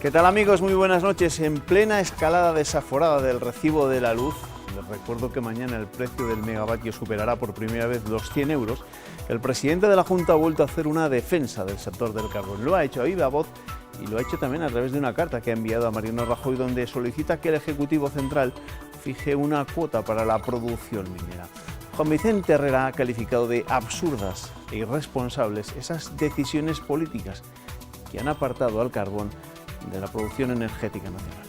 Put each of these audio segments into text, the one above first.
¿Qué tal, amigos? Muy buenas noches. En plena escalada desaforada del recibo de la luz, les recuerdo que mañana el precio del megavatio superará por primera vez los 100 euros, el presidente de la Junta ha vuelto a hacer una defensa del sector del carbón. Lo ha hecho a viva voz y lo ha hecho también a través de una carta que ha enviado a Mariano Rajoy, donde solicita que el Ejecutivo Central fije una cuota para la producción minera. Juan Vicente Herrera ha calificado de absurdas e irresponsables esas decisiones políticas que han apartado al carbón de la producción energética nacional.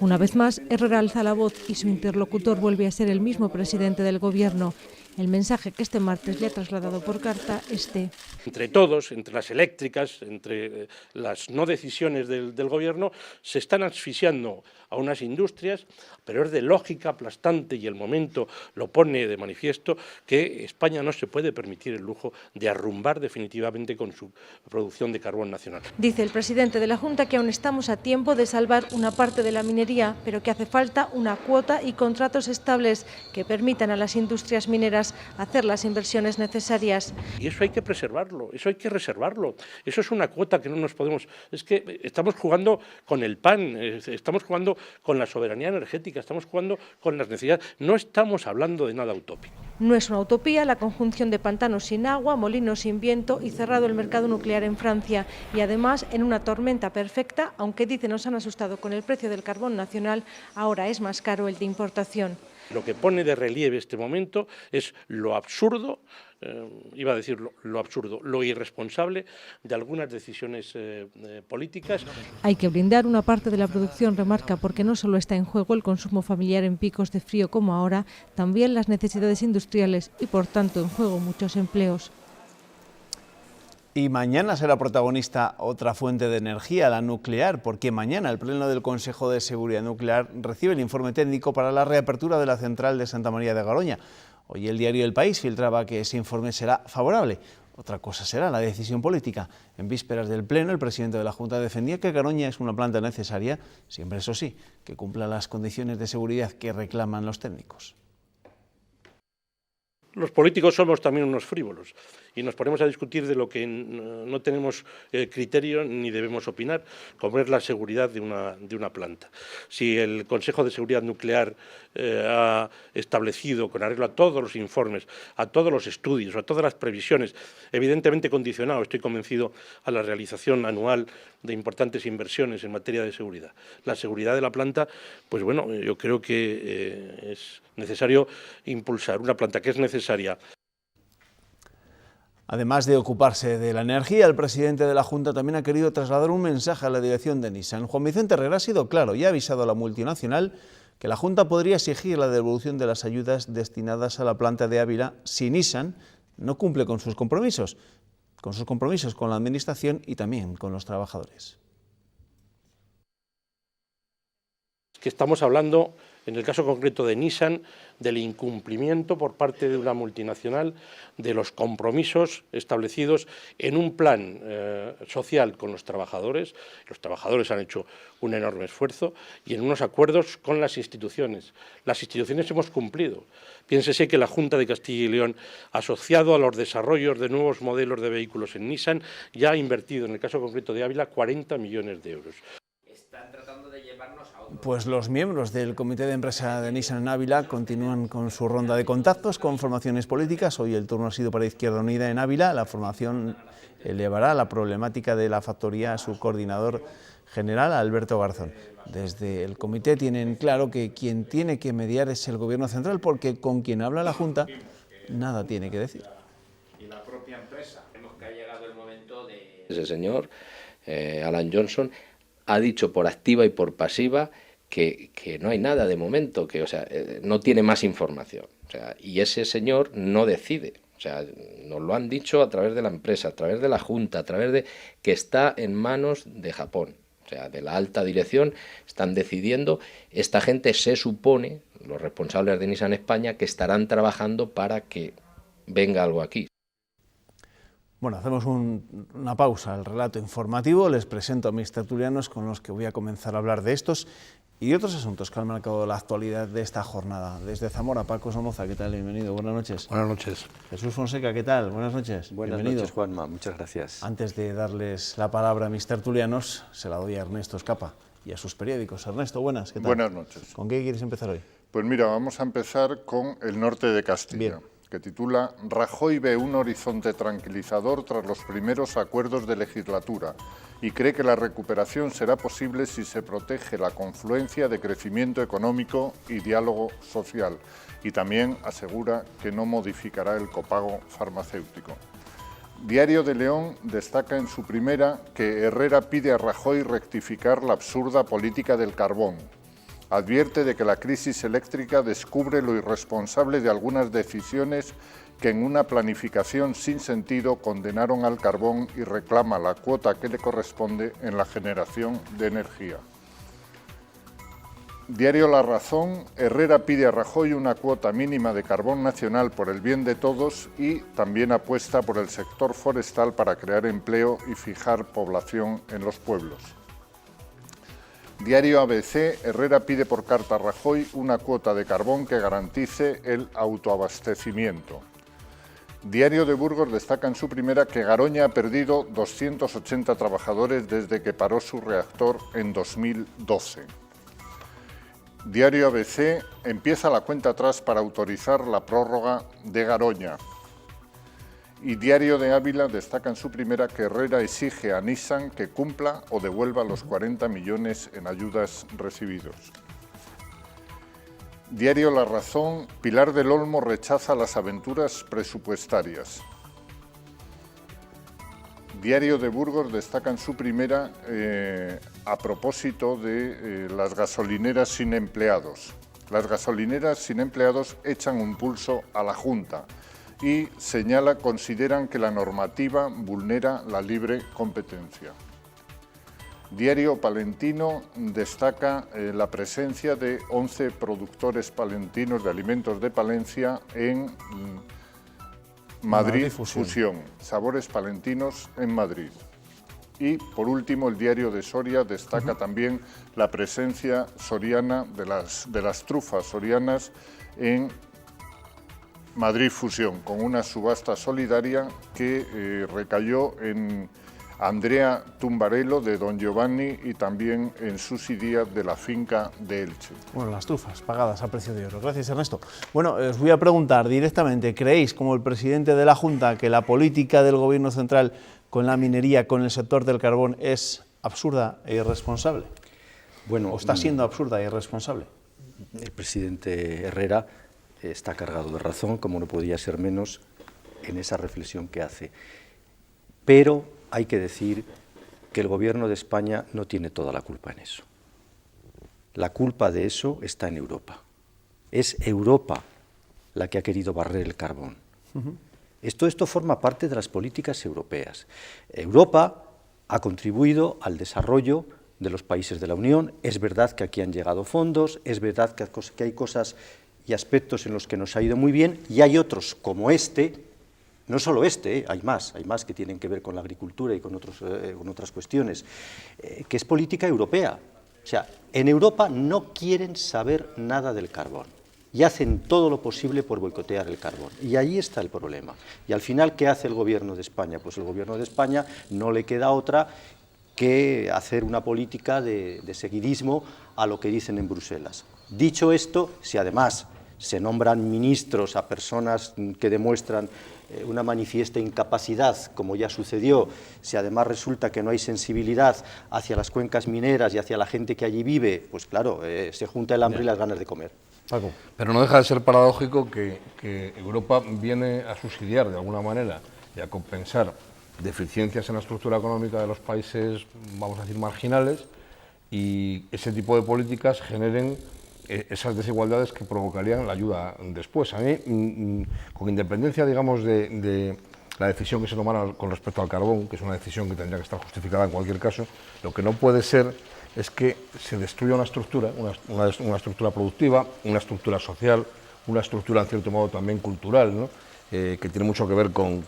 Una vez más, Herrera alza la voz y su interlocutor vuelve a ser el mismo presidente del Gobierno. El mensaje que este martes le ha trasladado por carta es de: entre todos, entre las eléctricas, entre las no decisiones del Gobierno, se están asfixiando a unas industrias, pero es de lógica aplastante, y el momento lo pone de manifiesto, que España no se puede permitir el lujo de arrumbar definitivamente con su producción de carbón nacional. Dice el presidente de la Junta que aún estamos a tiempo de salvar una parte de la minería, pero que hace falta una cuota y contratos estables que permitan a las industrias mineras hacer las inversiones necesarias. Y eso hay que preservarlo, eso hay que reservarlo. Eso es una cuota que no nos podemos... Es que estamos jugando con el pan, estamos jugando con la soberanía energética, estamos jugando con las necesidades. No estamos hablando de nada utópico. No es una utopía la conjunción de pantanos sin agua, molinos sin viento y cerrado el mercado nuclear en Francia. Y además en una tormenta perfecta, aunque dicen nos han asustado con el precio del carbón nacional, ahora es más caro el de importación. Lo que pone de relieve este momento es lo absurdo, iba a decir lo absurdo, lo irresponsable de algunas decisiones políticas. Hay que blindar una parte de la producción, remarca, porque no solo está en juego el consumo familiar en picos de frío como ahora, también las necesidades industriales y, por tanto, en juego muchos empleos. Y mañana será protagonista otra fuente de energía, la nuclear, porque mañana el Pleno del Consejo de Seguridad Nuclear recibe el informe técnico para la reapertura de la central de Santa María de Garoña. Hoy el diario El País filtraba que ese informe será favorable. Otra cosa será la decisión política. En vísperas del Pleno, el presidente de la Junta defendía que Garoña es una planta necesaria, siempre eso sí, que cumpla las condiciones de seguridad que reclaman los técnicos. Los políticos somos también unos frívolos y nos ponemos a discutir de lo que no tenemos criterio ni debemos opinar, como es la seguridad de una planta. Si el Consejo de Seguridad Nuclear ha establecido, con arreglo a todos los informes, a todos los estudios, a todas las previsiones, evidentemente condicionado, estoy convencido, a la realización anual de importantes inversiones en materia de seguridad. La seguridad de la planta, pues bueno, yo creo que es necesario impulsar una planta que es necesaria. Además de ocuparse de la energía, el presidente de la Junta también ha querido trasladar un mensaje a la dirección de Nissan. Juan Vicente Herrera ha sido claro y ha avisado a la multinacional que la Junta podría exigir la devolución de las ayudas destinadas a la planta de Ávila si Nissan no cumple con sus compromisos con la Administración y también con los trabajadores. Que estamos hablando, en el caso concreto de Nissan, del incumplimiento por parte de una multinacional de los compromisos establecidos en un plan social con los trabajadores. Los trabajadores han hecho un enorme esfuerzo y en unos acuerdos con las instituciones. Las instituciones hemos cumplido. Piénsese que la Junta de Castilla y León, asociado a los desarrollos de nuevos modelos de vehículos en Nissan, ya ha invertido, en el caso concreto de Ávila, 40 millones de euros. Pues los miembros del Comité de Empresa de Nissan en Ávila continúan con su ronda de contactos con formaciones políticas. Hoy el turno ha sido para Izquierda Unida en Ávila. La formación elevará la problemática de la factoría a su coordinador general, Alberto Garzón. Desde el comité tienen claro que quien tiene que mediar es el Gobierno central, porque con quien habla la Junta nada tiene que decir. Y la propia empresa. Vemos que ha llegado el momento de... Ese señor, Alan Johnson, ha dicho por activa y por pasiva que no hay nada de momento, que no tiene más información. Y ese señor no decide. Nos lo han dicho a través de la empresa, a través de la Junta, a través de que está en manos de Japón. De la alta dirección están decidiendo. Esta gente se supone, los responsables de Nissan España, que estarán trabajando para que venga algo aquí. Bueno, hacemos una pausa al relato informativo. Les presento a mis tertulianos con los que voy a comenzar a hablar de estos y otros asuntos que han marcado la actualidad de esta jornada. Desde Zamora, Paco Somoza, ¿qué tal? Bienvenido, buenas noches. Buenas noches. Jesús Fonseca, ¿qué tal? Buenas noches. Buenas noches, Juanma, muchas gracias. Antes de darles la palabra a mis tertulianos, se la doy a Ernesto Escapa y a sus periódicos. Ernesto, buenas, ¿qué tal? Buenas noches. ¿Con qué quieres empezar hoy? Pues mira, vamos a empezar con El Norte de Castilla, Bien. que titula Rajoy ve un horizonte tranquilizador tras los primeros acuerdos de legislatura y cree que la recuperación será posible si se protege la confluencia de crecimiento económico y diálogo social, y también asegura que no modificará el copago farmacéutico. Diario de León destaca en su primera que Herrera pide a Rajoy rectificar la absurda política del carbón. Advierte de que la crisis eléctrica descubre lo irresponsable de algunas decisiones que en una planificación sin sentido condenaron al carbón y reclama la cuota que le corresponde en la generación de energía. Diario La Razón, Herrera pide a Rajoy una cuota mínima de carbón nacional por el bien de todos y también apuesta por el sector forestal para crear empleo y fijar población en los pueblos. Diario ABC, Herrera pide por carta a Rajoy una cuota de carbón que garantice el autoabastecimiento. Diario de Burgos destaca en su primera que Garoña ha perdido 280 trabajadores desde que paró su reactor en 2012. Diario ABC, empieza la cuenta atrás para autorizar la prórroga de Garoña. Y Diario de Ávila destaca en su primera que Herrera exige a Nissan que cumpla o devuelva los 40 millones en ayudas recibidos. Diario La Razón, Pilar del Olmo rechaza las aventuras presupuestarias. Diario de Burgos destaca en su primera a propósito de las gasolineras sin empleados. Las gasolineras sin empleados echan un pulso a la Junta y consideran que la normativa vulnera la libre competencia. Diario Palentino destaca la presencia de 11 productores palentinos de alimentos de Palencia en Madrid Fusión, sabores palentinos en Madrid. Y por último, el Diario de Soria destaca también la presencia soriana de las trufas sorianas en Madrid Fusión, con una subasta solidaria que recayó en Andrea Tumbarello de Don Giovanni y también en Susi Díaz de la finca de Elche. Bueno, las trufas pagadas a precio de oro. Gracias, Ernesto. Bueno, os voy a preguntar directamente, ¿creéis, como el presidente de la Junta, que la política del Gobierno central con la minería, con el sector del carbón, es absurda e irresponsable? Bueno, ¿O está siendo absurda e irresponsable? El presidente Herrera está cargado de razón, como no podía ser menos, en esa reflexión que hace. Pero hay que decir que el Gobierno de España no tiene toda la culpa en eso. La culpa de eso está en Europa. Es Europa la que ha querido barrer el carbón. Esto forma parte de las políticas europeas. Europa ha contribuido al desarrollo de los países de la Unión. Es verdad que aquí han llegado fondos, es verdad que hay cosas y aspectos en los que nos ha ido muy bien, y hay otros como este. No solo hay más que tienen que ver con la agricultura y con otras cuestiones, que es política europea. O sea, en Europa no quieren saber nada del carbón y hacen todo lo posible por boicotear el carbón. Y ahí está el problema. Y al final, ¿qué hace el Gobierno de España? Pues el Gobierno de España no le queda otra que hacer una política de seguidismo a lo que dicen en Bruselas. Dicho esto, si además se nombran ministros a personas que demuestran una manifiesta incapacidad, como ya sucedió, si además resulta que no hay sensibilidad hacia las cuencas mineras y hacia la gente que allí vive, pues claro, se junta el hambre y las ganas de comer. Paco. Pero no deja de ser paradójico que Europa viene a subsidiar de alguna manera y a compensar deficiencias en la estructura económica de los países, vamos a decir, marginales, y ese tipo de políticas generen esas desigualdades que provocarían la ayuda después. A mí, con independencia, digamos, de la decisión que se tomara con respecto al carbón, que es una decisión que tendría que estar justificada en cualquier caso, lo que no puede ser es que se destruya una estructura, una estructura productiva, una estructura social, una estructura, en cierto modo, también cultural, ¿no? Que tiene mucho que ver con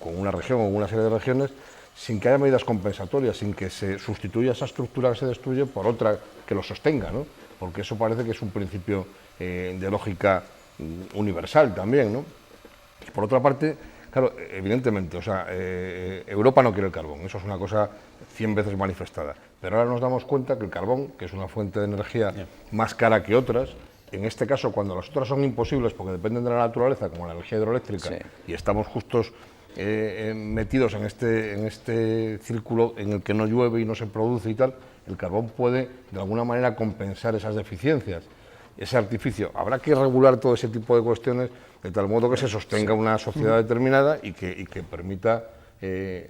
una región o una serie de regiones, sin que haya medidas compensatorias, sin que se sustituya esa estructura que se destruye por otra que lo sostenga, ¿no? Porque eso parece que es un principio de lógica universal también, ¿no? Y por otra parte, claro, evidentemente, o sea, Europa no quiere el carbón, eso es una cosa 100 veces manifestada, pero ahora nos damos cuenta que el carbón, que es una fuente de energía más cara que otras, en este caso, cuando las otras son imposibles porque dependen de la naturaleza, como la energía hidroeléctrica, y estamos justos metidos en este círculo en el que no llueve y no se produce y tal, el carbón puede de alguna manera compensar esas deficiencias, ese artificio. Habrá que regular todo ese tipo de cuestiones de tal modo que se sostenga una sociedad determinada y que permita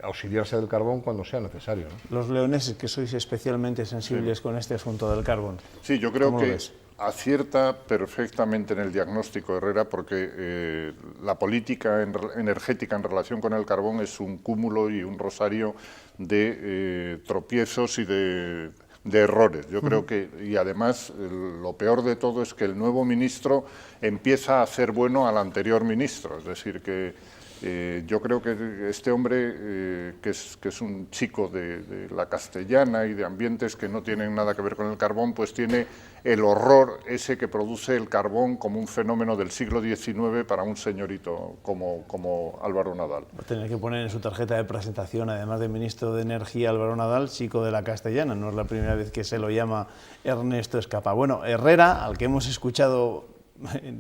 auxiliarse del carbón cuando sea necesario, ¿no? Los leoneses, que sois especialmente sensibles con este asunto del carbón. Sí, yo creo que acierta perfectamente en el diagnóstico Herrera, porque la política energética en relación con el carbón es un cúmulo y un rosario de tropiezos y de errores. Yo creo que, y además, lo peor de todo es que el nuevo ministro empieza a hacer bueno al anterior ministro, es decir, que yo creo que este hombre, que es un chico de la Castellana y de ambientes que no tienen nada que ver con el carbón, pues tiene el horror ese que produce el carbón como un fenómeno del siglo XIX para un señorito como Álvaro Nadal. Va a tener que poner en su tarjeta de presentación, además de ministro de Energía Álvaro Nadal, chico de la Castellana. No es la primera vez que se lo llama Ernesto Escapa. Bueno, Herrera, al que hemos escuchado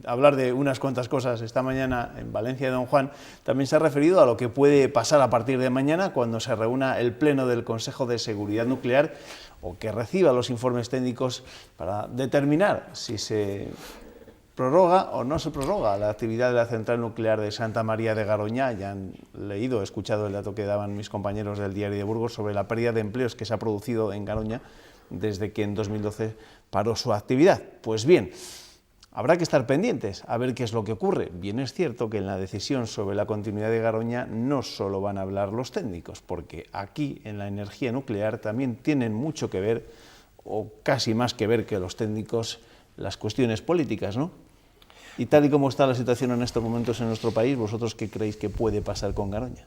hablar de unas cuantas cosas esta mañana en Valencia de Don Juan, también se ha referido a lo que puede pasar a partir de mañana cuando se reúna el Pleno del Consejo de Seguridad Nuclear o que reciba los informes técnicos para determinar si se prorroga o no se prorroga la actividad de la central nuclear de Santa María de Garoña. Ya han leído, escuchado el dato que daban mis compañeros del Diario de Burgos sobre la pérdida de empleos que se ha producido en Garoña desde que en 2012 paró su actividad. Pues bien, habrá que estar pendientes a ver qué es lo que ocurre. Bien es cierto que en la decisión sobre la continuidad de Garoña no solo van a hablar los técnicos, porque aquí en la energía nuclear también tienen mucho que ver, o casi más que ver que los técnicos, las cuestiones políticas, ¿no? Y tal y como está la situación en estos momentos en nuestro país, ¿vosotros qué creéis que puede pasar con Garoña?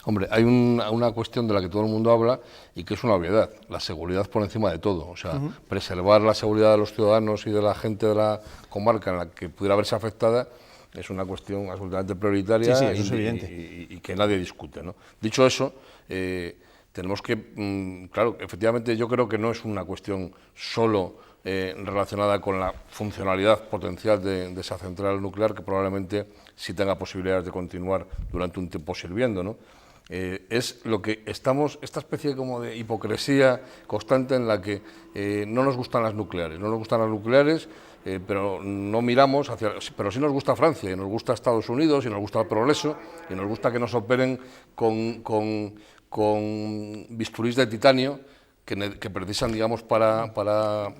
Hombre, hay una cuestión de la que todo el mundo habla y que es una obviedad, la seguridad por encima de todo. O sea, preservar la seguridad de los ciudadanos y de la gente de la comarca en la que pudiera verse afectada es una cuestión absolutamente prioritaria eso es evidente. Y que nadie discute, ¿no? Dicho eso, tenemos que, claro, efectivamente yo creo que no es una cuestión solo relacionada con la funcionalidad potencial de esa central nuclear, que probablemente sí tenga posibilidades de continuar durante un tiempo sirviendo, ¿no? Es lo que estamos, esta especie como de hipocresía constante en la que no nos gustan las nucleares, pero no miramos hacia, pero sí nos gusta Francia, y nos gusta Estados Unidos, y nos gusta el progreso, y nos gusta que nos operen con bisturís de titanio que precisan, digamos, para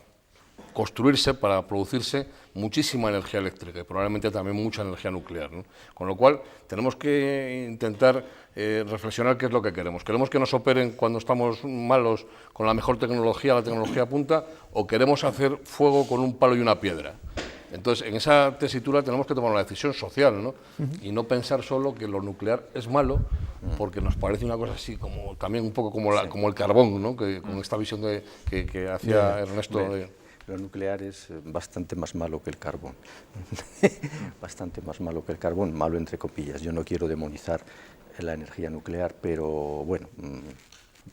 construirse, para producirse muchísima energía eléctrica y probablemente también mucha energía nuclear, ¿no? Con lo cual tenemos que intentar reflexionar qué es lo que queremos. ¿Queremos que nos operen cuando estamos malos con la mejor tecnología, la tecnología punta, o queremos hacer fuego con un palo y una piedra? Entonces, en esa tesitura tenemos que tomar una decisión social, ¿no? Y no pensar solo que lo nuclear es malo, porque nos parece una cosa así, como también un poco como el carbón, ¿no? Que, con esta visión que hacía Ernesto. Lo nuclear es bastante más malo que el carbón, bastante más malo que el carbón, malo entre comillas. Yo no quiero demonizar la energía nuclear, pero bueno,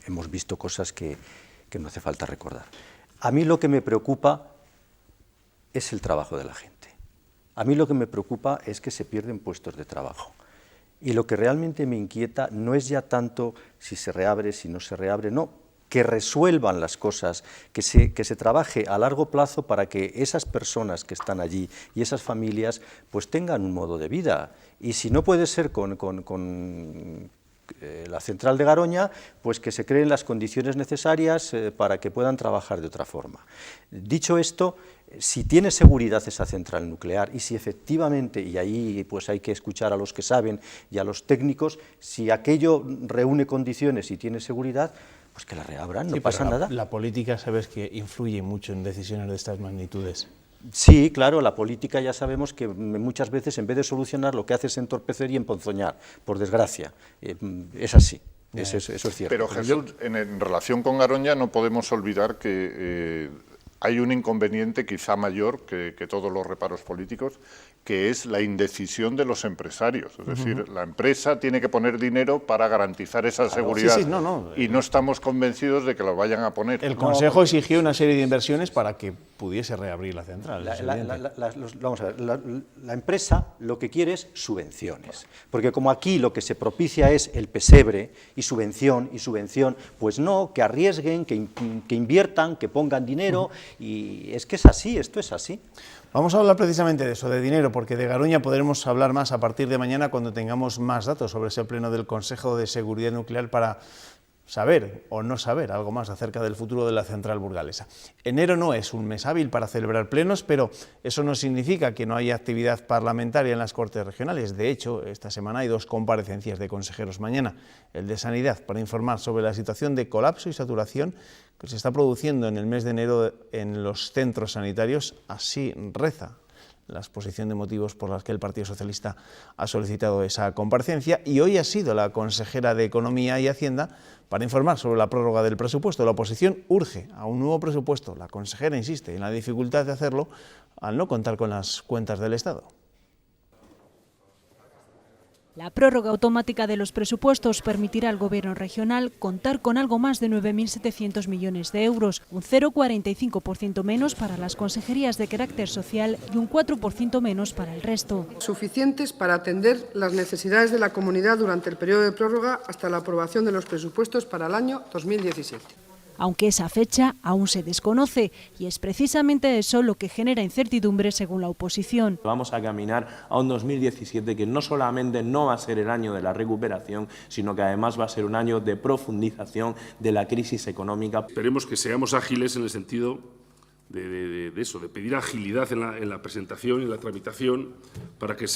hemos visto cosas que no hace falta recordar. A mí lo que me preocupa es el trabajo de la gente. A mí lo que me preocupa es que se pierden puestos de trabajo. Y lo que realmente me inquieta no es ya tanto si se reabre, si no se reabre, no. Que resuelvan las cosas, que se trabaje a largo plazo para que esas personas que están allí y esas familias pues tengan un modo de vida. Y si no puede ser con la central de Garoña, pues que se creen las condiciones necesarias para que puedan trabajar de otra forma. Dicho esto, si tiene seguridad esa central nuclear y si efectivamente, y ahí pues hay que escuchar a los que saben y a los técnicos, si aquello reúne condiciones y tiene seguridad, pues que la reabran, no pasa nada. La política, sabes que influye mucho en decisiones de estas magnitudes. Sí, claro, la política ya sabemos que muchas veces en vez de solucionar lo que hace es entorpecer y emponzoñar, por desgracia, es así. Eso es cierto. Pero Jesús, en relación con Garoña no podemos olvidar que hay un inconveniente quizá mayor que todos los reparos políticos, que es la indecisión de los empresarios. Es decir, la empresa tiene que poner dinero para garantizar esa seguridad y no estamos convencidos de que lo vayan a poner. El Consejo exigió una serie de inversiones para que pudiese reabrir la central. Vamos a ver, la empresa lo que quiere es subvenciones, porque como aquí lo que se propicia es el pesebre y subvención, pues no, que arriesguen, que inviertan, que pongan dinero, y es que es así, esto es así. Vamos a hablar precisamente de eso, de dinero, porque de Garoña podremos hablar más a partir de mañana cuando tengamos más datos sobre ese pleno del Consejo de Seguridad Nuclear para saber o no saber algo más acerca del futuro de la central burgalesa. Enero no es un mes hábil para celebrar plenos, pero eso no significa que no haya actividad parlamentaria en las Cortes Regionales. De hecho, esta semana hay 2 comparecencias de consejeros. Mañana, el de Sanidad, para informar sobre la situación de colapso y saturación que se está produciendo en el mes de enero en los centros sanitarios. Así reza la exposición de motivos por las que el Partido Socialista ha solicitado esa comparecencia, y hoy ha sido la consejera de Economía y Hacienda para informar sobre la prórroga del presupuesto. La oposición urge a un nuevo presupuesto. La consejera insiste en la dificultad de hacerlo al no contar con las cuentas del Estado. La prórroga automática de los presupuestos permitirá al Gobierno regional contar con algo más de 9.700 millones de euros, un 0,45% menos para las consejerías de carácter social y un 4% menos para el resto. Suficientes para atender las necesidades de la comunidad durante el periodo de prórroga hasta la aprobación de los presupuestos para el año 2017. Aunque esa fecha aún se desconoce, y es precisamente eso lo que genera incertidumbre según la oposición. Vamos a caminar a un 2017 que no solamente no va a ser el año de la recuperación, sino que además va a ser un año de profundización de la crisis económica. Esperemos que seamos ágiles en el sentido de eso, de pedir agilidad en la presentación y en la tramitación para que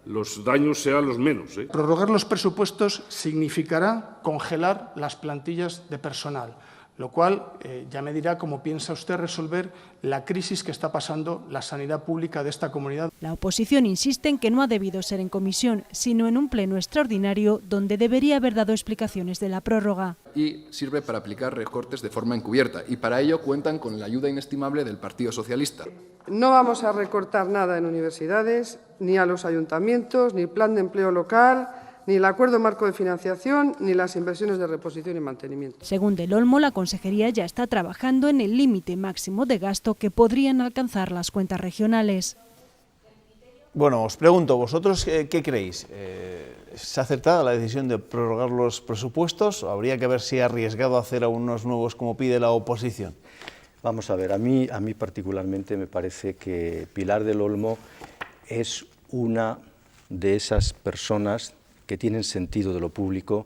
los daños sean los menos. Prorrogar los presupuestos significará congelar las plantillas de personal, lo cual ya me dirá cómo piensa usted resolver la crisis que está pasando la sanidad pública de esta comunidad. La oposición insiste en que no ha debido ser en comisión, sino en un pleno extraordinario donde debería haber dado explicaciones de la prórroga. Y sirve para aplicar recortes de forma encubierta, y para ello cuentan con la ayuda inestimable del Partido Socialista. No vamos a recortar nada en universidades, ni a los ayuntamientos, ni plan de empleo local, ni el acuerdo marco de financiación, ni las inversiones de reposición y mantenimiento. Según Del Olmo, la consejería ya está trabajando en el límite máximo de gasto que podrían alcanzar las cuentas regionales. Bueno, os pregunto, ¿vosotros qué creéis? ¿Es acertada la decisión de prorrogar los presupuestos o habría que verse arriesgado a hacer unos nuevos como pide la oposición? Vamos a ver, a mí particularmente me parece que Pilar del Olmo es una de esas personas que tienen sentido de lo público,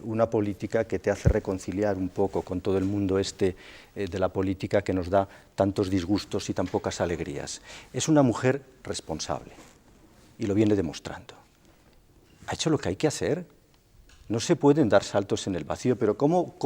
una política que te hace reconciliar un poco con todo el mundo de la política que nos da tantos disgustos y tan pocas alegrías. Es una mujer responsable y lo viene demostrando. Ha hecho lo que hay que hacer. No se pueden dar saltos en el vacío, pero ¿cómo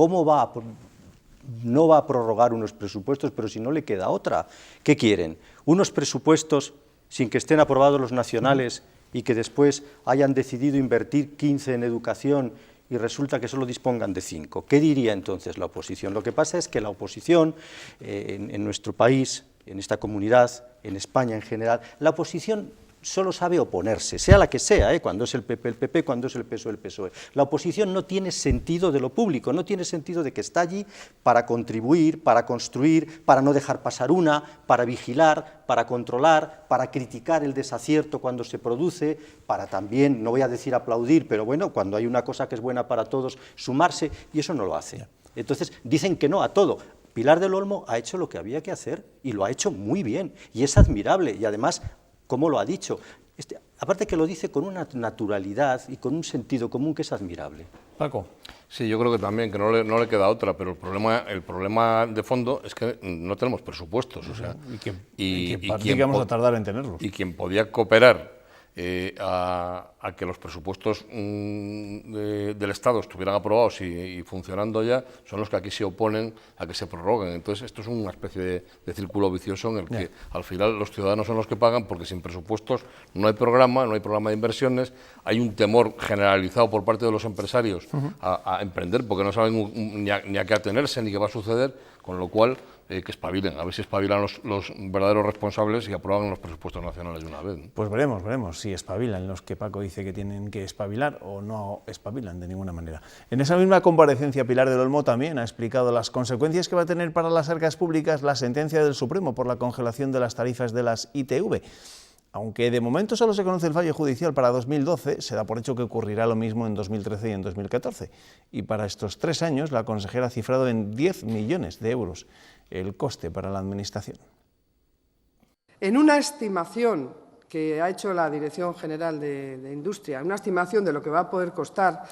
no va a prorrogar unos presupuestos, pero si no le queda otra? ¿Qué quieren? ¿Unos presupuestos sin que estén aprobados los nacionales y que después hayan decidido invertir 15 en educación y resulta que solo dispongan de 5? ¿Qué diría entonces la oposición? Lo que pasa es que la oposición en nuestro país, en esta comunidad, en España en general, la oposición solo sabe oponerse, sea la que sea, cuando es el PP, cuando es el PSOE. La oposición no tiene sentido de lo público, no tiene sentido de que está allí para contribuir, para construir, para no dejar pasar una, para vigilar, para controlar, para criticar el desacierto cuando se produce, para también, no voy a decir aplaudir, pero bueno, cuando hay una cosa que es buena para todos, sumarse, y eso no lo hace. Entonces, dicen que no a todo. Pilar del Olmo ha hecho lo que había que hacer y lo ha hecho muy bien, y es admirable, y además, como lo ha dicho, aparte que lo dice con una naturalidad y con un sentido común que es admirable. Paco. Sí, yo creo que también, que no le queda otra, pero el problema de fondo es que no tenemos presupuestos. O sea, y que vamos a tardar en tenerlos. Y quien podía cooperar a que los presupuestos del Estado estuvieran aprobados y funcionando ya, son los que aquí se oponen a que se prorroguen. Entonces, esto es una especie de círculo vicioso en el que al final los ciudadanos son los que pagan, porque sin presupuestos no hay programa de inversiones, hay un temor generalizado por parte de los empresarios a emprender, porque no saben ni a qué atenerse ni qué va a suceder, con lo cual que espabilen, a ver si espabilan los verdaderos responsables y aprueban los presupuestos nacionales de una vez, ¿no? Pues veremos si espabilan los que Paco dice que tienen que espabilar o no espabilan de ninguna manera. En esa misma comparecencia, Pilar del Olmo también ha explicado las consecuencias que va a tener para las arcas públicas la sentencia del Supremo por la congelación de las tarifas de las ITV. Aunque de momento solo se conoce el fallo judicial para 2012, se da por hecho que ocurrirá lo mismo en 2013 y en 2014. Y para estos 3 años, la consejera ha cifrado en 10 millones de euros el coste para la Administración. En una estimación que ha hecho la Dirección General de Industria, una estimación de lo que va a poder costar,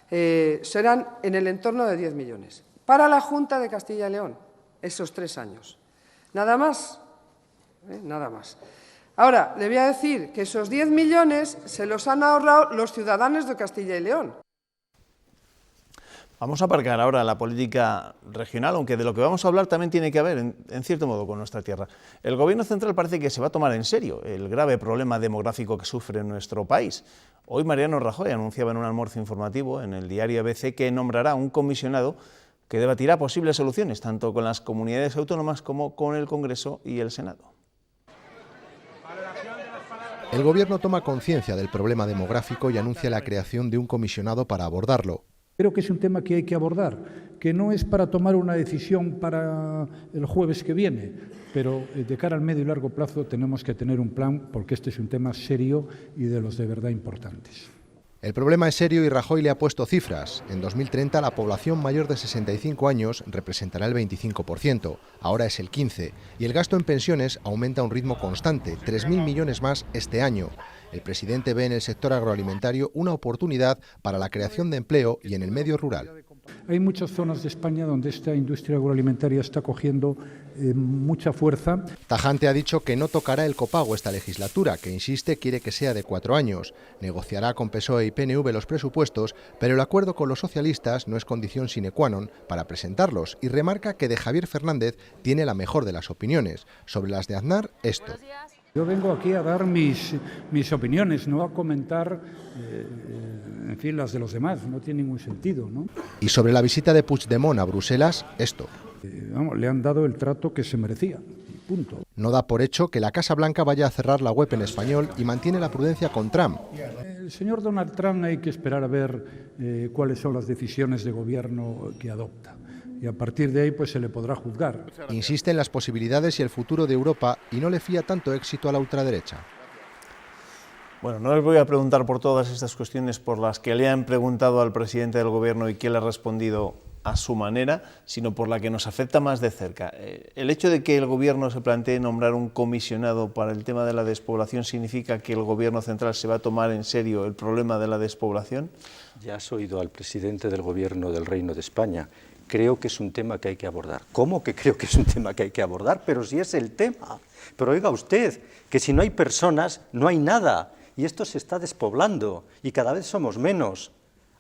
serán en el entorno de 10 millones. Para la Junta de Castilla y León, esos 3 años. Nada más, nada más. Ahora, le voy a decir que esos 10 millones se los han ahorrado los ciudadanos de Castilla y León. Vamos a aparcar ahora la política regional, aunque de lo que vamos a hablar también tiene que ver, en cierto modo, con nuestra tierra. El Gobierno central parece que se va a tomar en serio el grave problema demográfico que sufre nuestro país. Hoy Mariano Rajoy anunciaba en un almuerzo informativo en el diario ABC que nombrará un comisionado que debatirá posibles soluciones, tanto con las comunidades autónomas como con el Congreso y el Senado. El Gobierno toma conciencia del problema demográfico y anuncia la creación de un comisionado para abordarlo. Creo que es un tema que hay que abordar, que no es para tomar una decisión para el jueves que viene, pero de cara al medio y largo plazo tenemos que tener un plan, porque este es un tema serio y de los de verdad importantes. El problema es serio y Rajoy le ha puesto cifras. En 2030 la población mayor de 65 años representará el 25%, ahora es el 15%, y el gasto en pensiones aumenta a un ritmo constante, 3.000 millones más este año. El presidente ve en el sector agroalimentario una oportunidad para la creación de empleo y en el medio rural. Hay muchas zonas de España donde esta industria agroalimentaria está cogiendo mucha fuerza. Tajante ha dicho que no tocará el copago esta legislatura, que insiste quiere que sea de 4 años. Negociará con PSOE y PNV los presupuestos, pero el acuerdo con los socialistas no es condición sine qua non para presentarlos y remarca que de Javier Fernández tiene la mejor de las opiniones. Sobre las de Aznar, esto. Yo vengo aquí a dar mis opiniones, no a comentar en fin, las de los demás, no tiene ningún sentido, ¿no? Y sobre la visita de Puigdemont a Bruselas, esto. Le han dado el trato que se merecía, punto. No da por hecho que la Casa Blanca vaya a cerrar la web en español y mantiene la prudencia con Trump. El señor Donald Trump hay que esperar a ver cuáles son las decisiones de gobierno que adopta. Y a partir de ahí pues se le podrá juzgar. Insiste en las posibilidades y el futuro de Europa y no le fía tanto éxito a la ultraderecha. Bueno, no les voy a preguntar por todas estas cuestiones por las que le han preguntado al presidente del Gobierno y que él ha respondido a su manera, sino por la que nos afecta más de cerca. El hecho de que el Gobierno se plantee nombrar un comisionado para el tema de la despoblación significa que el Gobierno central se va a tomar en serio el problema de la despoblación. Ya has oído al presidente del Gobierno del Reino de España. Creo que es un tema que hay que abordar. ¿Cómo que creo que es un tema que hay que abordar? Pero si es el tema. Pero oiga usted, que si no hay personas, no hay nada. Y esto se está despoblando y cada vez somos menos.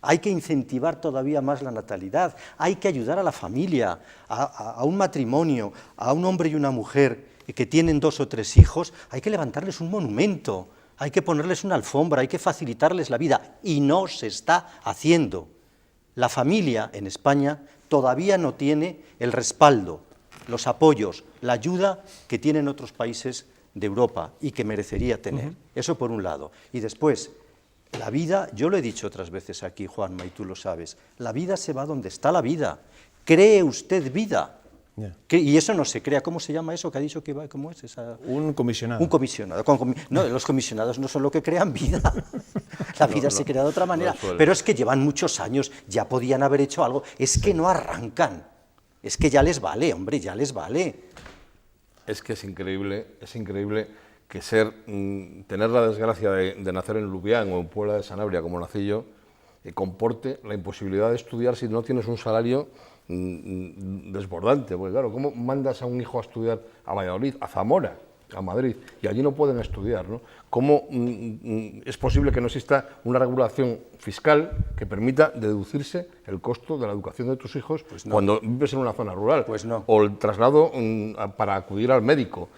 Hay que incentivar todavía más la natalidad, hay que ayudar a la familia, a un matrimonio, a un hombre y una mujer que tienen 2 o 3 hijos, hay que levantarles un monumento, hay que ponerles una alfombra, hay que facilitarles la vida, y no se está haciendo. La familia en España todavía no tiene el respaldo, los apoyos, la ayuda que tienen otros países de Europa y que merecería tener. Eso por un lado. Y después, la vida, yo lo he dicho otras veces aquí, Juanma, y tú lo sabes, la vida se va donde está la vida. Cree usted vida. Y eso no se crea. ¿Cómo se llama eso que ha dicho que va? ¿Cómo es esa? Un comisionado. Un comisionado. No, los comisionados no son lo que crean vida. La vida se crea de otra manera. Pero es que llevan muchos años, ya podían haber hecho algo. Es que no arrancan. Es que ya les vale, hombre, ya les vale. Es que es increíble que tener la desgracia de nacer en Lubián o en Puebla de Sanabria, como nací yo, comporte la imposibilidad de estudiar si no tienes un salario desbordante. Porque claro, ¿cómo mandas a un hijo a estudiar a Valladolid, a Zamora? a Madrid, y allí no pueden estudiar, ¿no? ¿Cómo es posible que no exista una regulación fiscal que permita deducirse el costo de la educación de tus hijos cuando vives en una zona rural? O el traslado para acudir al médico.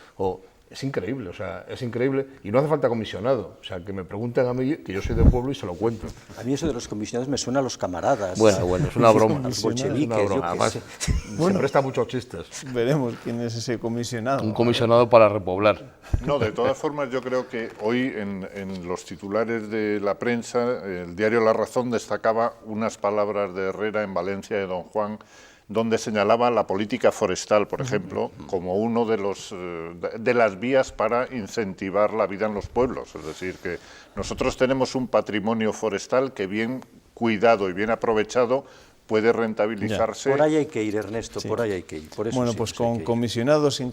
Es increíble, o sea, es increíble, y no hace falta comisionado, o sea, que me pregunten a mí, que yo soy del pueblo y se lo cuento. A mí eso de los comisionados me suena a los camaradas. Bueno, es una broma. A los bolcheviques, Además, se presta muchos chistes. Veremos quién es ese comisionado. Un comisionado para repoblar. No, de todas formas, yo creo que hoy en los titulares de la prensa, el diario La Razón destacaba unas palabras de Herrera en Valencia de Don Juan, donde señalaba la política forestal, por ejemplo, como uno de las vías para incentivar la vida en los pueblos. Es decir, que nosotros tenemos un patrimonio forestal que bien cuidado y bien aprovechado puede rentabilizarse. Por ahí hay que ir, Ernesto, por ahí hay que ir. Por eso bueno, pues con comisionado o sin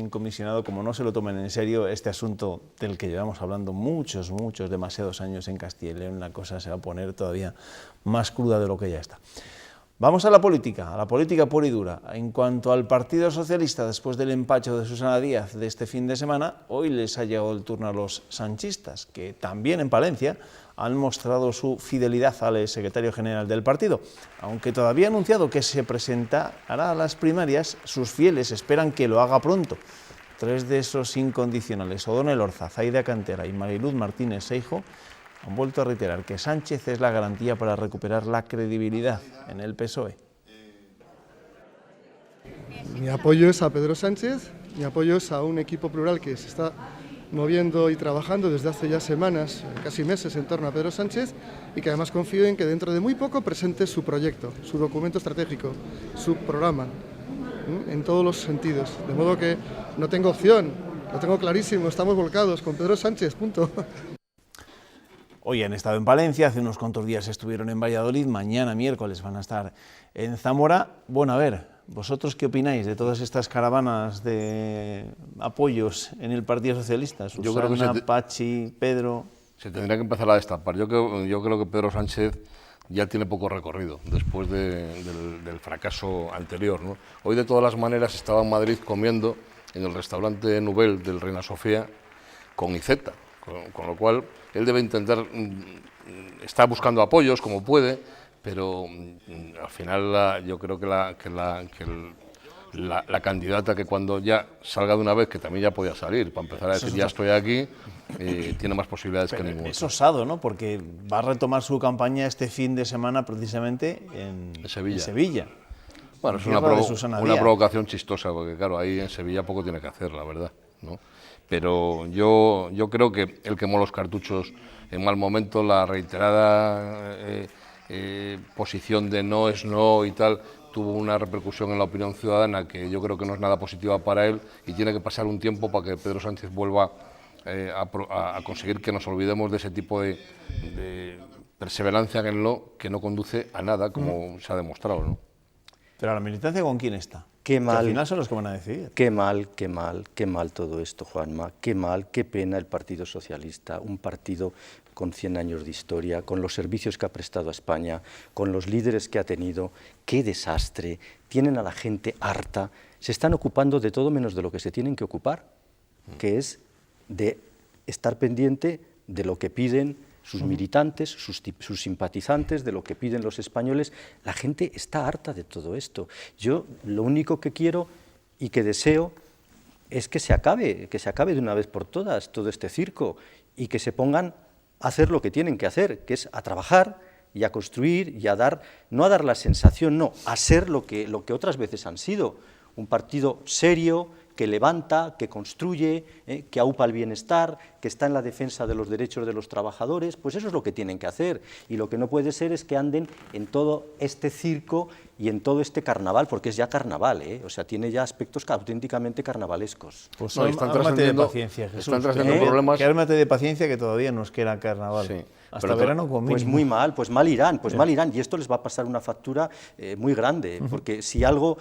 comisionado, como no se lo tomen en serio, este asunto del que llevamos hablando muchos, demasiados años en Castilla y León, la cosa se va a poner todavía más cruda de lo que ya está. Vamos a la política pura y dura. En cuanto al Partido Socialista, después del empacho de Susana Díaz de este fin de semana, hoy les ha llegado el turno a los sanchistas, que también en Palencia han mostrado su fidelidad al secretario general del partido. Aunque todavía ha anunciado que se presentará a las primarias, sus fieles esperan que lo haga pronto. 3 de esos incondicionales, Odón Elorza, Zaida Cantera y Mariluz Martínez Seijo, han vuelto a reiterar que Sánchez es la garantía para recuperar la credibilidad en el PSOE. Mi apoyo es a Pedro Sánchez, mi apoyo es a un equipo plural que se está moviendo y trabajando desde hace ya semanas, casi meses, en torno a Pedro Sánchez, y que además confío en que dentro de muy poco presente su proyecto, su documento estratégico, su programa, en todos los sentidos. De modo que no tengo opción, lo tengo clarísimo, estamos volcados con Pedro Sánchez, punto. Hoy han estado en Palencia, hace unos cuantos días estuvieron en Valladolid, mañana miércoles van a estar en Zamora. Bueno, a ver, ¿vosotros qué opináis de todas estas caravanas de apoyos en el Partido Socialista? Susana, yo creo que Pachi, Pedro... Se tendría que empezar a destapar. Yo creo que Pedro Sánchez ya tiene poco recorrido después del fracaso anterior, ¿no? Hoy, de todas las maneras, estaba en Madrid comiendo en el restaurante Nubel del Reina Sofía con Iceta, con lo cual él debe intentar, está buscando apoyos como puede, pero al final yo creo que la candidata, que cuando ya salga de una vez, que también ya podía salir, para empezar a decir ya estoy aquí, tiene más posibilidades que ninguna. Es osado, ¿no? Porque va a retomar su campaña este fin de semana precisamente en Sevilla. Bueno, es una provocación chistosa, porque claro, ahí en Sevilla poco tiene que hacer, la verdad, ¿no? Pero yo creo que él quemó los cartuchos en mal momento, la reiterada posición de no es no y tal, tuvo una repercusión en la opinión ciudadana que yo creo que no es nada positiva para él, y tiene que pasar un tiempo para que Pedro Sánchez vuelva a conseguir que nos olvidemos de ese tipo de perseverancia en el no, que no conduce a nada, como se ha demostrado, ¿no? Pero la militancia, ¿con quién está? Qué mal, que al final son los que van a decidir. Qué mal todo esto, Juanma, qué mal, qué pena el Partido Socialista, un partido con 100 años de historia, con los servicios que ha prestado a España, con los líderes que ha tenido, qué desastre, tienen a la gente harta, se están ocupando de todo menos de lo que se tienen que ocupar, que es de estar pendiente de lo que piden sus militantes, sus simpatizantes, de lo que piden los españoles. La gente está harta de todo esto. Yo lo único que quiero y que deseo es que se acabe de una vez por todas todo este circo, y que se pongan a hacer lo que tienen que hacer, que es a trabajar y a construir y a dar, no a dar la sensación, no, a ser lo que otras veces han sido, un partido serio, que levanta, que construye, que aupa el bienestar, que está en la defensa de los derechos de los trabajadores. Pues eso es lo que tienen que hacer, y lo que no puede ser es que anden en todo este circo y en todo este carnaval, porque es ya carnaval, o sea, tiene ya aspectos auténticamente carnavalescos. Pues no, ármate de paciencia, Jesús. Están trascendiendo problemas. Que ármate de paciencia, que todavía nos queda carnaval. Sí. Hasta verano conmigo. Pues muy mal, mal irán, y esto les va a pasar una factura muy grande, porque si algo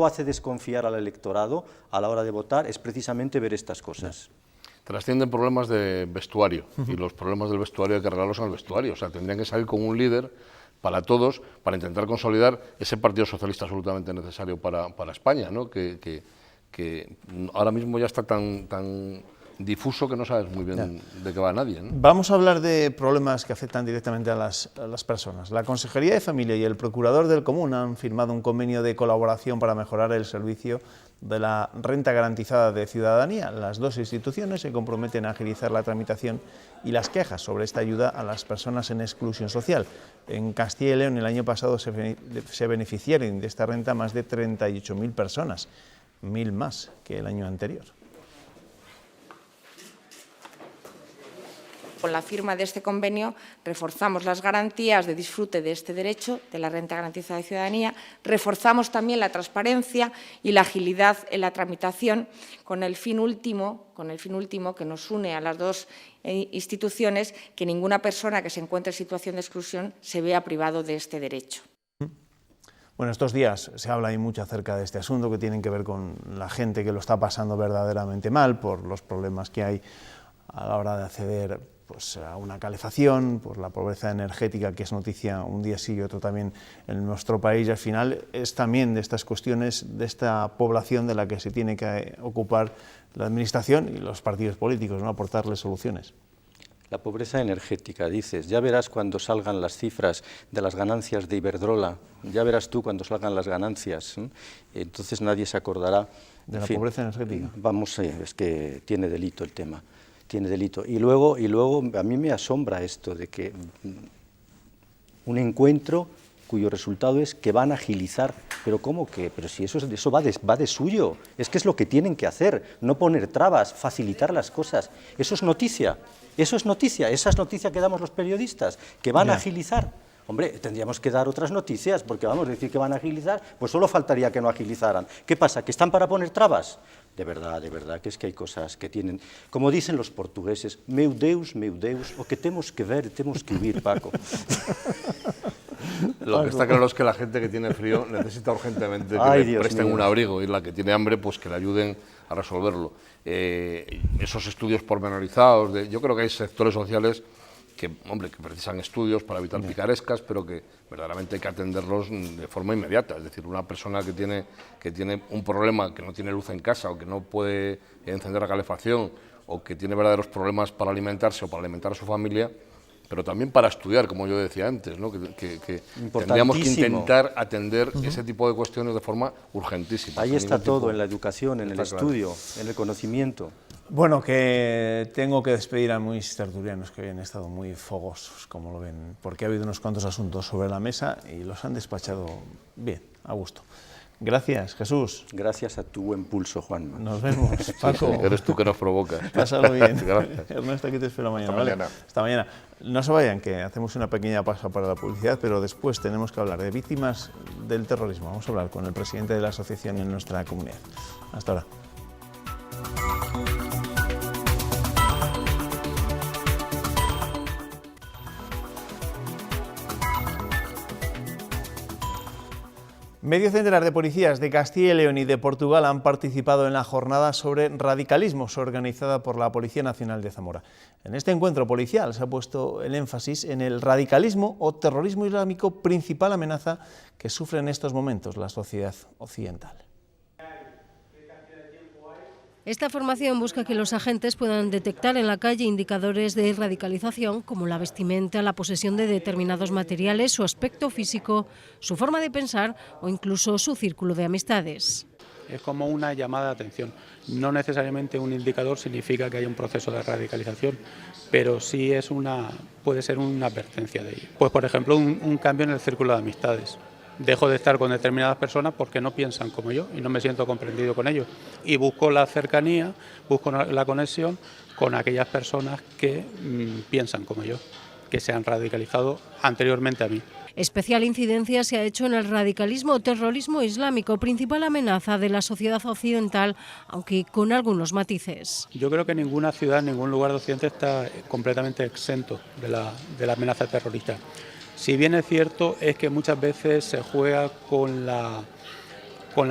hace desconfiar al electorado a la hora de votar es precisamente ver estas cosas. Trascienden problemas de vestuario, y los problemas del vestuario hay que arreglarlos en el vestuario, o sea, tendrían que salir con un líder para todos, para intentar consolidar ese Partido Socialista absolutamente necesario para España, ¿no? Que que ahora mismo ya está tan difuso que no sabes muy bien de qué va nadie, ¿no? Vamos a hablar de problemas que afectan directamente a las personas. La Consejería de Familia y el Procurador del Común han firmado un convenio de colaboración para mejorar el servicio de la renta garantizada de ciudadanía. Las dos instituciones se comprometen a agilizar la tramitación y las quejas sobre esta ayuda a las personas en exclusión social. En Castilla y León el año pasado se beneficiaron de esta renta más de 38.000 personas, 1.000 más que el año anterior. Con la firma de este convenio reforzamos las garantías de disfrute de este derecho, de la renta garantizada de ciudadanía, reforzamos también la transparencia y la agilidad en la tramitación con el fin último que nos une a las dos instituciones, que ninguna persona que se encuentre en situación de exclusión se vea privado de este derecho. Bueno, estos días se habla mucho acerca de este asunto que tienen que ver con la gente que lo está pasando verdaderamente mal por los problemas que hay a la hora de acceder a una calefacción, por la pobreza energética, que es noticia un día sí y otro también en nuestro país, y al final es también de estas cuestiones, de esta población de la que se tiene que ocupar la Administración y los partidos políticos, ¿no? Aportarles soluciones. La pobreza energética, dices, ya verás cuando salgan las cifras de las ganancias de Iberdrola, ya verás tú cuando salgan las ganancias, entonces nadie se acordará. De la pobreza energética. Vamos, es que tiene delito el tema. Tiene delito. Y luego a mí me asombra esto de que un encuentro cuyo resultado es que van a agilizar, pero ¿cómo que? Pero si eso va de suyo, es que es lo que tienen que hacer, no poner trabas, facilitar las cosas. Eso es noticia, esa es noticia que damos los periodistas, que van a agilizar. Hombre, tendríamos que dar otras noticias, porque vamos a decir que van a agilizar, pues solo faltaría que no agilizaran. ¿Qué pasa? ¿Que están para poner trabas? De verdad, que es que hay cosas que tienen, como dicen los portugueses, meu Deus, o que tenemos que ver, tenemos que huir, Paco. Lo que está claro es que la gente que tiene frío necesita urgentemente que le presten un abrigo, y la que tiene hambre, pues que le ayuden a resolverlo. Esos estudios pormenorizados, yo creo que hay sectores sociales que precisan estudios para evitar picarescas, pero que verdaderamente hay que atenderlos de forma inmediata. Es decir, una persona que tiene un problema, que no tiene luz en casa, o que no puede encender la calefacción, o que tiene verdaderos problemas para alimentarse o para alimentar a su familia, pero también para estudiar, como yo decía antes, ¿no? que tendríamos que intentar atender ese tipo de cuestiones de forma urgentísima. Ahí está todo, en la educación, en el estudio, en el conocimiento. Bueno, que tengo que despedir a mis tertulianos que habían estado muy fogosos, como lo ven, porque ha habido unos cuantos asuntos sobre la mesa y los han despachado bien, a gusto. Gracias, Jesús. Gracias a tu buen pulso, Juanma. Nos vemos, Paco. Sí, eres tú que nos provocas. Pásalo bien. Gracias. Ernesto, aquí te espero mañana. Hasta mañana. Hasta mañana. No se vayan, que hacemos una pequeña pausa para la publicidad, pero después tenemos que hablar de víctimas del terrorismo. Vamos a hablar con el presidente de la asociación en nuestra comunidad. Hasta ahora. Medio centenar de policías de Castilla y León y de Portugal han participado en la jornada sobre radicalismos organizada por la Policía Nacional de Zamora. En este encuentro policial se ha puesto el énfasis en el radicalismo o terrorismo islámico, principal amenaza que sufre en estos momentos la sociedad occidental. Esta formación busca que los agentes puedan detectar en la calle indicadores de radicalización como la vestimenta, la posesión de determinados materiales, su aspecto físico, su forma de pensar o incluso su círculo de amistades. Es como una llamada de atención. No necesariamente un indicador significa que haya un proceso de radicalización, pero sí puede ser una advertencia de ello. Pues por ejemplo un cambio en el círculo de amistades. Dejo de estar con determinadas personas porque no piensan como yo y no me siento comprendido con ellos. Y busco la cercanía, busco la conexión con aquellas personas que piensan como yo, que se han radicalizado anteriormente a mí. Especial incidencia se ha hecho en el radicalismo o terrorismo islámico, principal amenaza de la sociedad occidental, aunque con algunos matices. Yo creo que ninguna ciudad, ningún lugar de Occidente está completamente exento de la amenaza terrorista. Si bien es cierto, es que muchas veces se juega con la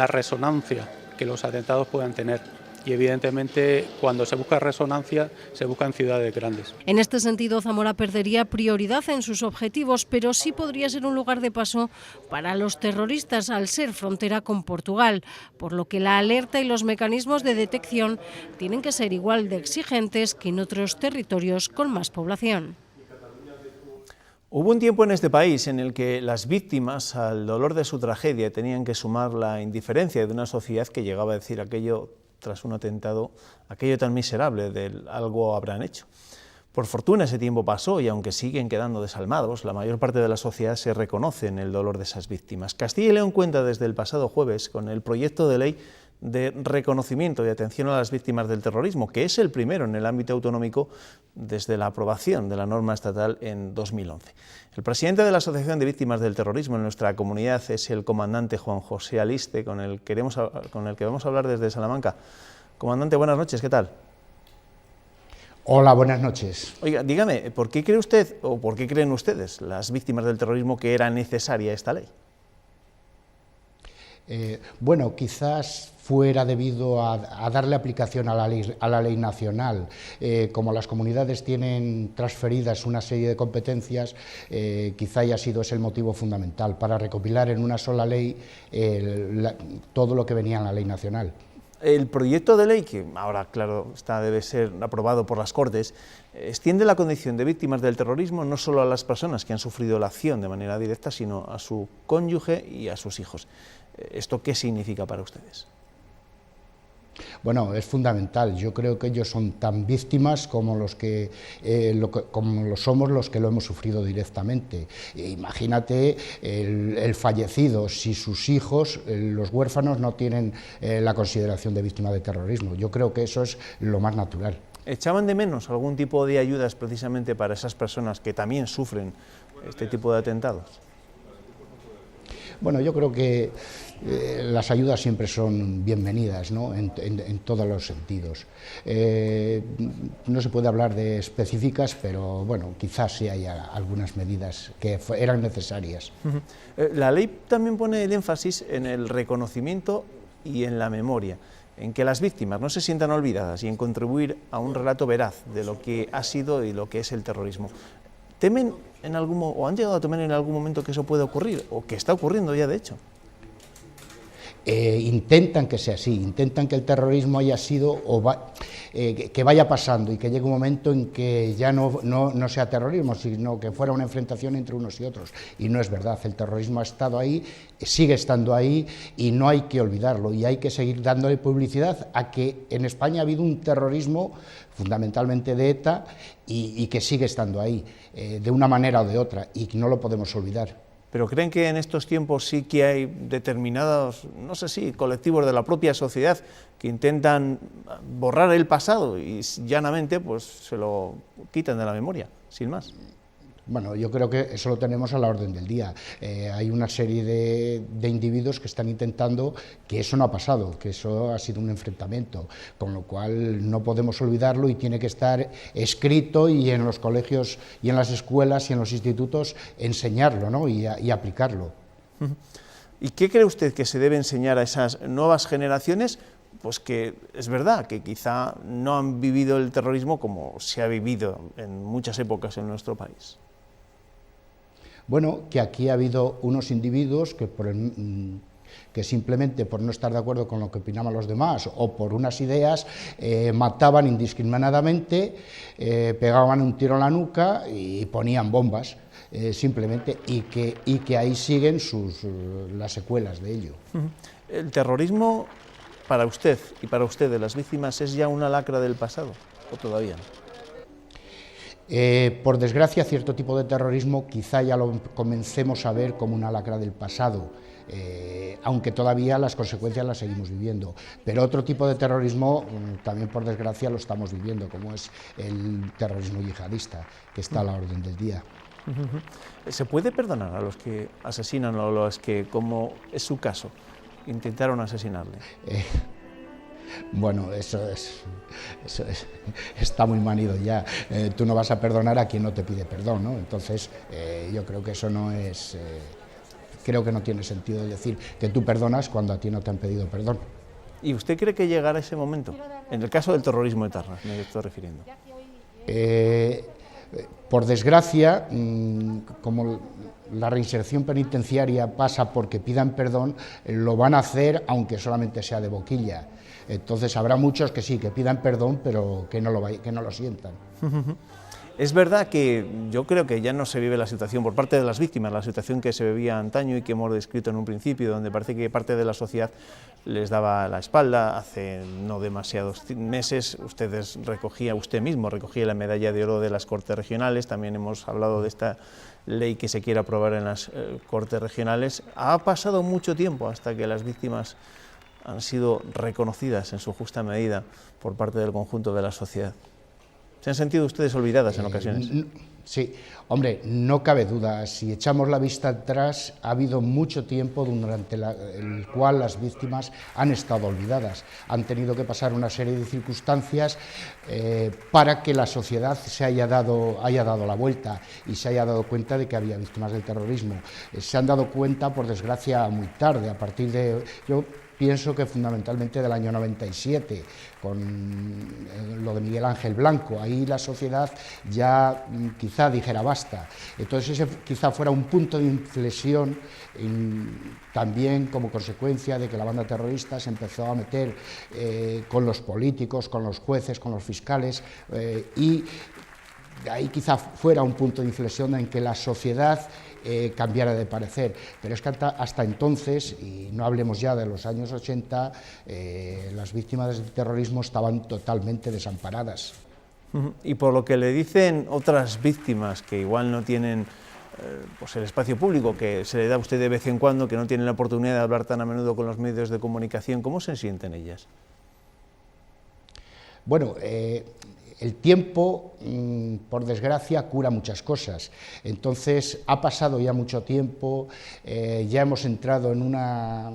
resonancia que los atentados puedan tener y evidentemente cuando se busca resonancia se busca en ciudades grandes. En este sentido, Zamora perdería prioridad en sus objetivos, pero sí podría ser un lugar de paso para los terroristas al ser frontera con Portugal, por lo que la alerta y los mecanismos de detección tienen que ser igual de exigentes que en otros territorios con más población. Hubo un tiempo en este país en el que las víctimas al dolor de su tragedia tenían que sumar la indiferencia de una sociedad que llegaba a decir aquello tras un atentado, aquello tan miserable del algo habrán hecho. Por fortuna ese tiempo pasó y aunque siguen quedando desalmados, la mayor parte de la sociedad se reconoce en el dolor de esas víctimas. Castilla y León cuenta desde el pasado jueves con el proyecto de ley de reconocimiento y atención a las víctimas del terrorismo, que es el primero en el ámbito autonómico desde la aprobación de la norma estatal en 2011. El presidente de la Asociación de Víctimas del Terrorismo en nuestra comunidad es el comandante Juan José Aliste, con el que vamos a hablar desde Salamanca. Comandante, buenas noches, ¿qué tal? Hola, buenas noches. Oiga, dígame, ¿por qué cree usted, o por qué creen ustedes, las víctimas del terrorismo, que era necesaria esta ley? Bueno, quizás fuera debido a darle aplicación a la ley nacional. Como las comunidades tienen transferidas una serie de competencias, quizá haya sido ese el motivo fundamental, para recopilar en una sola ley todo lo que venía en la ley nacional. El proyecto de ley, que ahora, claro, debe ser aprobado por las Cortes, extiende la condición de víctimas del terrorismo no solo a las personas que han sufrido la acción de manera directa, sino a su cónyuge y a sus hijos. ¿Esto qué significa para ustedes? Bueno, es fundamental. Yo creo que ellos son tan víctimas como como lo somos los que lo hemos sufrido directamente. Imagínate el fallecido si sus hijos, los huérfanos, no tienen la consideración de víctima de terrorismo. Yo creo que eso es lo más natural. ¿Echaban de menos algún tipo de ayudas precisamente para esas personas que también sufren este tipo de atentados? Bueno, yo creo que las ayudas siempre son bienvenidas, ¿no? en todos los sentidos. No se puede hablar de específicas, pero bueno, quizás sí haya algunas medidas que eran necesarias. La ley también pone el énfasis en el reconocimiento y en la memoria, en que las víctimas no se sientan olvidadas y en contribuir a un relato veraz de lo que ha sido y lo que es el terrorismo. ¿Temen o han llegado a temer en algún momento que eso pueda ocurrir, o que está ocurriendo ya de hecho? Intentan que sea así, intentan que el terrorismo haya sido, que vaya pasando y que llegue un momento en que ya no sea terrorismo, sino que fuera una enfrentación entre unos y otros. Y no es verdad, el terrorismo ha estado ahí, sigue estando ahí y no hay que olvidarlo. Y hay que seguir dándole publicidad a que en España ha habido un terrorismo fundamentalmente de ETA y que sigue estando ahí, de una manera o de otra, y no lo podemos olvidar. ¿Pero creen que en estos tiempos sí que hay determinados, no sé si, colectivos de la propia sociedad que intentan borrar el pasado y llanamente pues se lo quitan de la memoria, sin más? Bueno, yo creo que eso lo tenemos a la orden del día. Hay una serie de individuos que están intentando que eso no ha pasado, que eso ha sido un enfrentamiento, con lo cual no podemos olvidarlo y tiene que estar escrito y en los colegios y en las escuelas y en los institutos enseñarlo, ¿no? y aplicarlo. ¿Y qué cree usted que se debe enseñar a esas nuevas generaciones? Pues que es verdad que quizá no han vivido el terrorismo como se ha vivido en muchas épocas en nuestro país. Bueno, que aquí ha habido unos individuos que simplemente por no estar de acuerdo con lo que opinaban los demás o por unas ideas mataban indiscriminadamente, pegaban un tiro en la nuca y ponían bombas, simplemente, y que ahí siguen las secuelas de ello. ¿El terrorismo para usted y para ustedes, las víctimas, es ya una lacra del pasado o todavía no? Por desgracia, cierto tipo de terrorismo quizá ya lo comencemos a ver como una lacra del pasado, aunque todavía las consecuencias las seguimos viviendo. Pero otro tipo de terrorismo también, por desgracia, lo estamos viviendo, como es el terrorismo yihadista, que está a la orden del día. ¿Se puede perdonar a los que asesinan o a los que, como es su caso, intentaron asesinarle? Bueno, eso está muy manido ya. Tú no vas a perdonar a quien no te pide perdón, ¿no? Entonces, yo creo que eso no es... creo que no tiene sentido decir que tú perdonas cuando a ti no te han pedido perdón. ¿Y usted cree que llegará ese momento? En el caso del terrorismo etarra, me estoy refiriendo. Por desgracia, como la reinserción penitenciaria pasa porque pidan perdón, lo van a hacer aunque solamente sea de boquilla. Entonces habrá muchos que sí, que pidan perdón, pero que no lo sientan. Es verdad que yo creo que ya no se vive la situación por parte de las víctimas, la situación que se vivía antaño y que hemos descrito en un principio, donde parece que parte de la sociedad les daba la espalda. Hace no demasiados meses usted mismo recogía la medalla de oro de las Cortes Regionales. También hemos hablado de esta ley que se quiere aprobar en las Cortes Regionales. Ha pasado mucho tiempo hasta que las víctimas han sido reconocidas en su justa medida por parte del conjunto de la sociedad. ¿Se han sentido ustedes olvidadas en ocasiones? Sí, hombre, no cabe duda. Si echamos la vista atrás, ha habido mucho tiempo durante el cual las víctimas han estado olvidadas. Han tenido que pasar una serie de circunstancias para que la sociedad se haya dado la vuelta y se haya dado cuenta de que había víctimas del terrorismo. Se han dado cuenta, por desgracia, muy tarde, a partir de... Yo pienso que fundamentalmente del año 97, con lo de Miguel Ángel Blanco. Ahí la sociedad ya quizá dijera basta. Entonces ese quizá fuera un punto de inflexión, también como consecuencia de que la banda terrorista se empezó a meter con los políticos, con los jueces, con los fiscales, y ahí quizá fuera un punto de inflexión en que la sociedad cambiara de parecer, pero es que hasta entonces, y no hablemos ya de los años 80, las víctimas del terrorismo estaban totalmente desamparadas. Y por lo que le dicen otras víctimas que igual no tienen pues el espacio público que se le da a usted de vez en cuando, que no tienen la oportunidad de hablar tan a menudo con los medios de comunicación, ¿cómo se sienten ellas? Bueno, el tiempo, por desgracia, cura muchas cosas. Entonces, ha pasado ya mucho tiempo, ya hemos entrado en una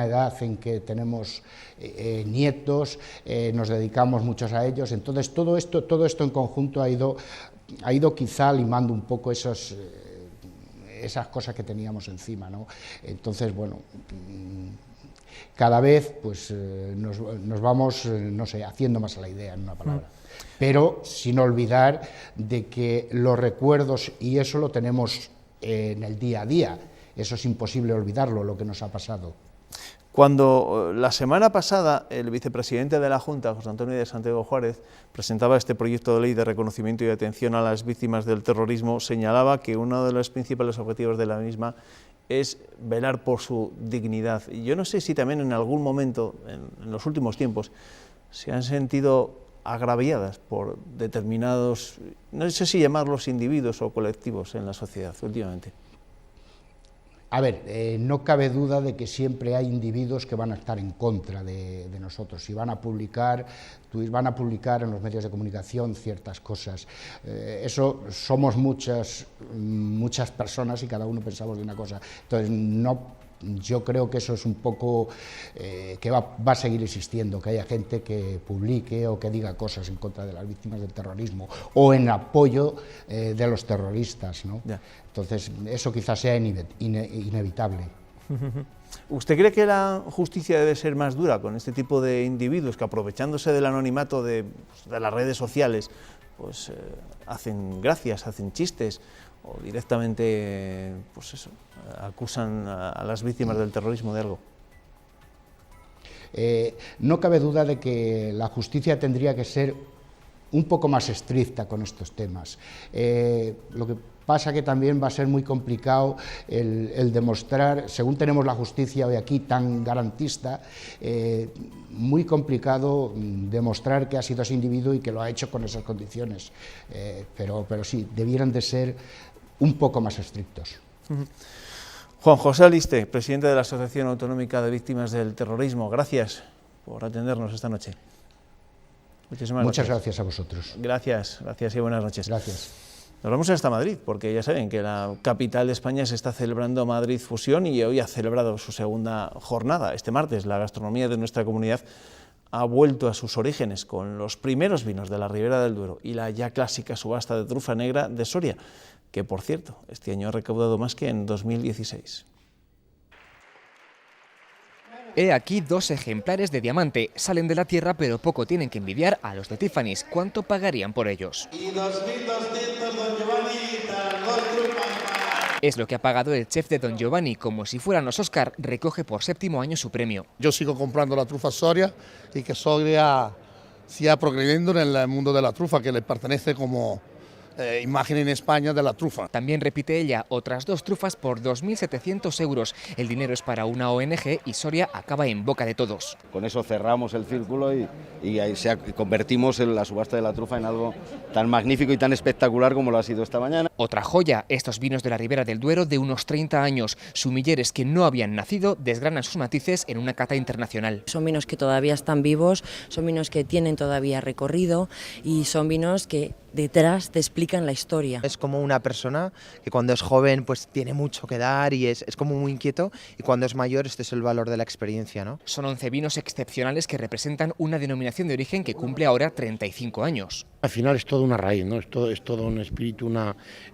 edad en que tenemos nietos, nos dedicamos muchos a ellos. Entonces, todo esto en conjunto ha ido quizá limando un poco esas cosas que teníamos encima, ¿no? Entonces, bueno, cada vez pues, nos vamos, no sé, haciendo más a la idea, en una palabra. Pero sin olvidar de que los recuerdos, y eso lo tenemos en el día a día, eso es imposible olvidarlo, lo que nos ha pasado. Cuando la semana pasada el vicepresidente de la Junta, José Antonio de Santiago Juárez, presentaba este proyecto de ley de reconocimiento y atención a las víctimas del terrorismo, señalaba que uno de los principales objetivos de la misma es velar por su dignidad. Y yo no sé si también en algún momento, en los últimos tiempos, se han sentido agraviadas por determinados, no sé si llamarlos individuos o colectivos en la sociedad últimamente. A ver, no cabe duda de que siempre hay individuos que van a estar en contra de nosotros y van a publicar en los medios de comunicación ciertas cosas. Eso somos muchas personas y cada uno pensamos de una cosa. Entonces, yo creo que eso es un poco que va a seguir existiendo, que haya gente que publique o que diga cosas en contra de las víctimas del terrorismo o en apoyo de los terroristas, ¿no? Ya. Entonces, eso quizás sea inevitable. ¿Usted cree que la justicia debe ser más dura con este tipo de individuos que, aprovechándose del anonimato de las redes sociales, pues hacen gracias, hacen chistes o directamente, pues eso, acusan a las víctimas del terrorismo de algo? No cabe duda de que la justicia tendría que ser un poco más estricta con estos temas. Lo que pasa que también va a ser muy complicado el demostrar, según tenemos la justicia hoy aquí tan garantista, muy complicado demostrar que ha sido ese individuo y que lo ha hecho con esas condiciones. Pero sí, debieran de ser un poco más estrictos. Juan José Aliste, presidente de la Asociación Autonómica de Víctimas del Terrorismo, gracias por atendernos esta noche. Muchas gracias a vosotros. Gracias y buenas noches. Gracias. Nos vamos hasta Madrid, porque ya saben que la capital de España se está celebrando Madrid Fusión y hoy ha celebrado su segunda jornada. Este martes la gastronomía de nuestra comunidad ha vuelto a sus orígenes con los primeros vinos de la Ribera del Duero y la ya clásica subasta de trufa negra de Soria, que por cierto, este año ha recaudado más que en 2016. He aquí 2 ejemplares de diamante. Salen de la tierra, pero poco tienen que envidiar a los de Tiffany's. ¿Cuánto pagarían por ellos? Y 2.200, don Giovanni, las 2 trufas. Es lo que ha pagado el chef de Don Giovanni. Como si fueran los Oscar, recoge por 7º año su premio. Yo sigo comprando la trufa Soria y que Soria siga progrediendo en el mundo de la trufa, que le pertenece como imagen en España de la trufa. También repite ella otras 2 trufas por 2.700 euros. El dinero es para una ONG y Soria acaba en boca de todos. Con eso cerramos el círculo y ahí convertimos la subasta de la trufa en algo tan magnífico y tan espectacular como lo ha sido esta mañana. Otra joya, estos vinos de la Ribera del Duero de unos 30 años. Sumilleres que no habían nacido desgranan sus matices en una cata internacional. Son vinos que todavía están vivos, son vinos que tienen todavía recorrido y son vinos que detrás te explican la historia. Es como una persona que cuando es joven pues tiene mucho que dar y es como muy inquieto, y cuando es mayor este es el valor de la experiencia, ¿no? Son 11 vinos excepcionales que representan una denominación de origen que cumple ahora 35 años. Al final es todo una raíz, ¿no? Es todo un espíritu,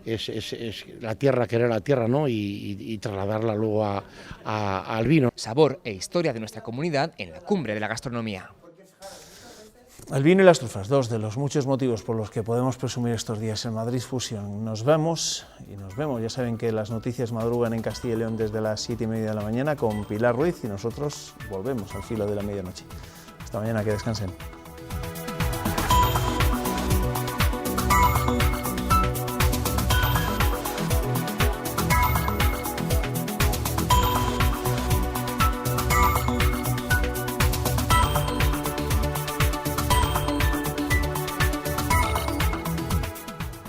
es la tierra, querer la tierra, ¿no? Y trasladarla luego al vino. Sabor e historia de nuestra comunidad en la cumbre de la gastronomía. El vino y las trufas, 2 de los muchos motivos por los que podemos presumir estos días en Madrid Fusión. Nos vemos. Ya saben que las noticias madrugan en Castilla y León desde las 7:30 de la mañana con Pilar Ruiz y nosotros volvemos al filo de la medianoche. Hasta mañana, que descansen.